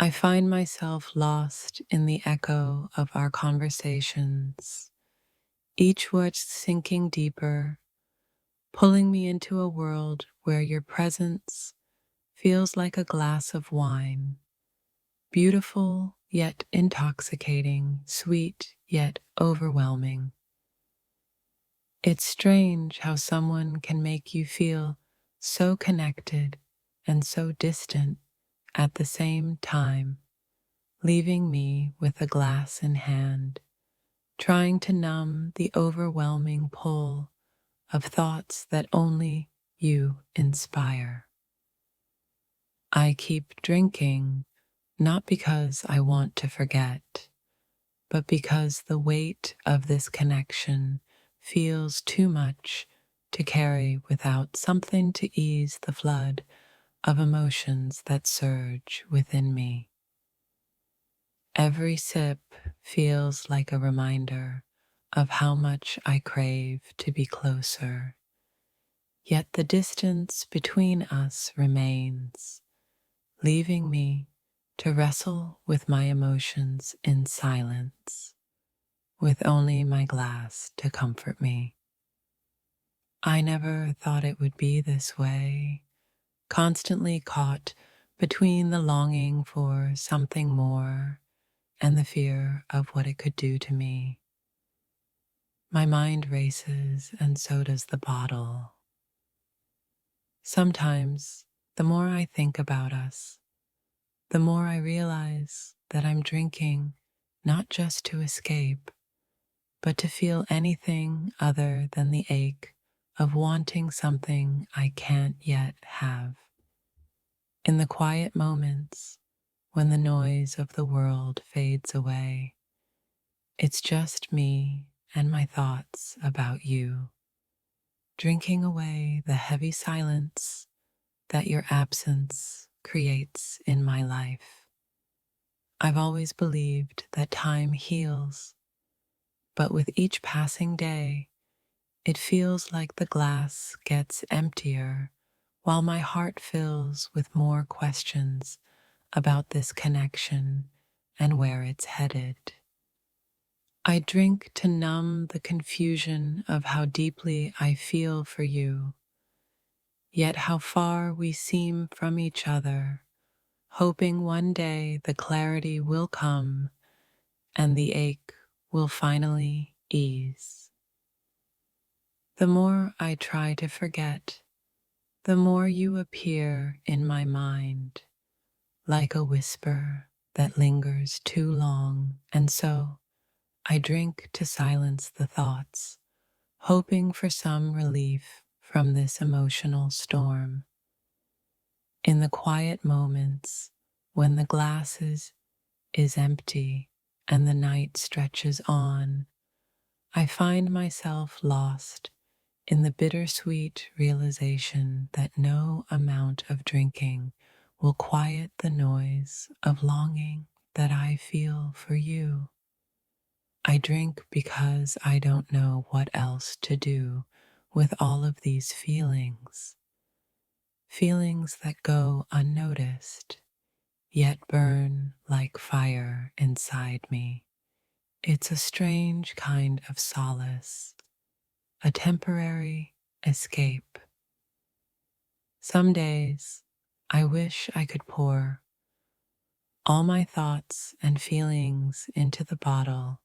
I find myself lost in the echo of our conversations, each word sinking deeper, pulling me into a world where your presence feels like a glass of wine, beautiful yet intoxicating, sweet yet overwhelming. It's strange how someone can make you feel so connected and so distant at the same time, leaving me with a glass in hand, trying to numb the overwhelming pull of thoughts that only you inspire. I keep drinking, not because I want to forget, but because the weight of this connection feels too much to carry without something to ease the flood of emotions that surge within me. Every sip feels like a reminder of how much I crave to be closer, yet the distance between us remains, leaving me to wrestle with my emotions in silence, with only my glass to comfort me. I never thought it would be this way, constantly caught between the longing for something more and the fear of what it could do to me. My mind races, and so does the bottle. Sometimes, the more I think about us, the more I realize that I'm drinking not just to escape, but to feel anything other than the ache of wanting something I can't yet have. In the quiet moments, when the noise of the world fades away, it's just me and my thoughts about you, drinking away the heavy silence that your absence creates in my life. I've always believed that time heals, but with each passing day, it feels like the glass gets emptier while my heart fills with more questions about this connection and where it's headed. I drink to numb the confusion of how deeply I feel for you, yet how far we seem from each other, hoping one day the clarity will come and the ache will finally ease. The more I try to forget, the more you appear in my mind, like a whisper that lingers too long, and so I drink to silence the thoughts, hoping for some relief from this emotional storm. In the quiet moments, when the glass is empty and the night stretches on, I find myself lost in the bittersweet realization that no amount of drinking will quiet the noise of longing that I feel for you. I drink because I don't know what else to do with all of these feelings, feelings that go unnoticed, yet burn like fire inside me. It's a strange kind of solace, a temporary escape. Some days, I wish I could pour all my thoughts and feelings into the bottle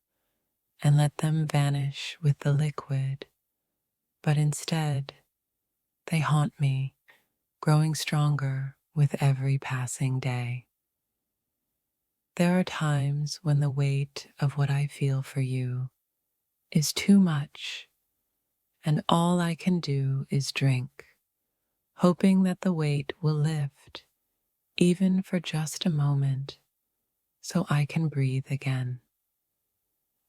and let them vanish with the liquid, but instead, they haunt me, growing stronger with every passing day. There are times when the weight of what I feel for you is too much, and all I can do is drink, hoping that the weight will lift, even for just a moment, so I can breathe again.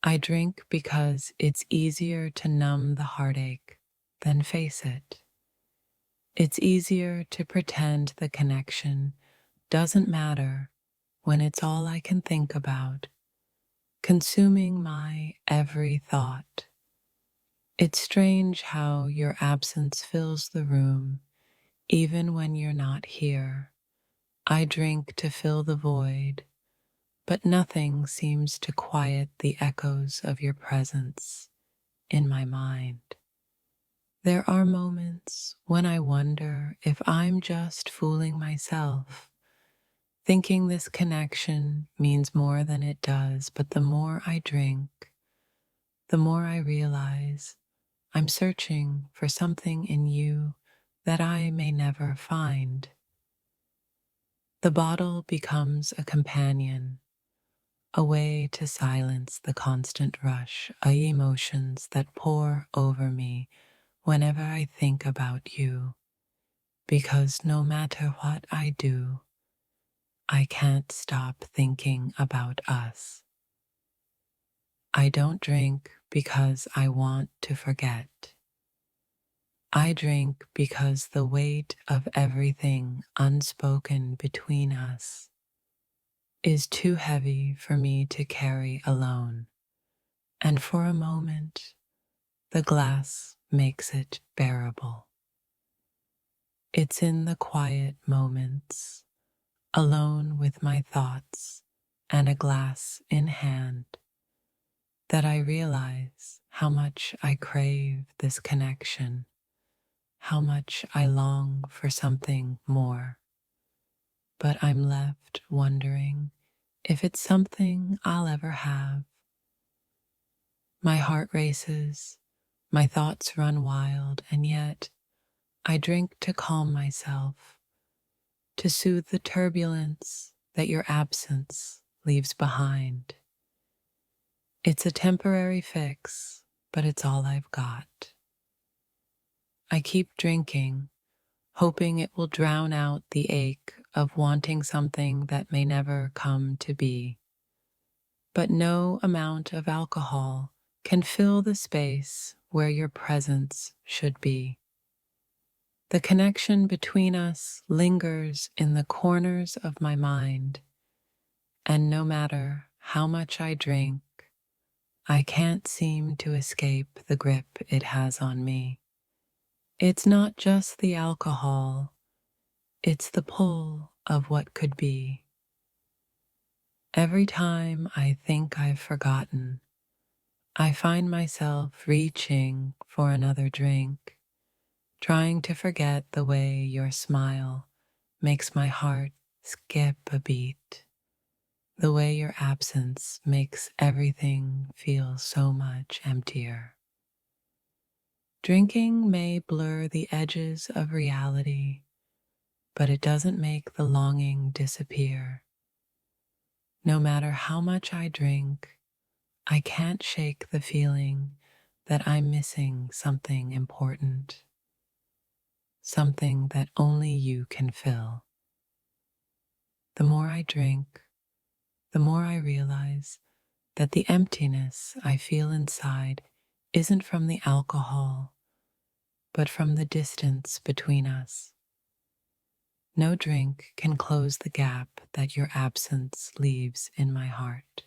I drink because it's easier to numb the heartache than face it. It's easier to pretend the connection doesn't matter when it's all I can think about, consuming my every thought. It's strange how your absence fills the room even when you're not here, I drink to fill the void, but nothing seems to quiet the echoes of your presence in my mind. There are moments when I wonder if I'm just fooling myself, thinking this connection means more than it does, but the more I drink, the more I realize I'm searching for something in you that I may never find. The bottle becomes a companion, a way to silence the constant rush of emotions that pour over me whenever I think about you, because no matter what I do, I can't stop thinking about us. I don't drink because I want to forget. I drink because the weight of everything unspoken between us is too heavy for me to carry alone, and for a moment, the glass makes it bearable. It's in the quiet moments, alone with my thoughts and a glass in hand, that I realize how much I crave this connection, how much I long for something more. But I'm left wondering if it's something I'll ever have. My heart races, my thoughts run wild, and yet I drink to calm myself, to soothe the turbulence that your absence leaves behind. It's a temporary fix, but it's all I've got. I keep drinking, hoping it will drown out the ache of wanting something that may never come to be. But no amount of alcohol can fill the space where your presence should be. The connection between us lingers in the corners of my mind, and no matter how much I drink, I can't seem to escape the grip it has on me. It's not just the alcohol, it's the pull of what could be. Every time I think I've forgotten, I find myself reaching for another drink, trying to forget the way your smile makes my heart skip a beat, the way your absence makes everything feel so much emptier. Drinking may blur the edges of reality, but it doesn't make the longing disappear. No matter how much I drink, I can't shake the feeling that I'm missing something important, something that only you can fill. The more I drink, the more I realize that the emptiness I feel inside isn't from the alcohol, but from the distance between us. No drink can close the gap that your absence leaves in my heart.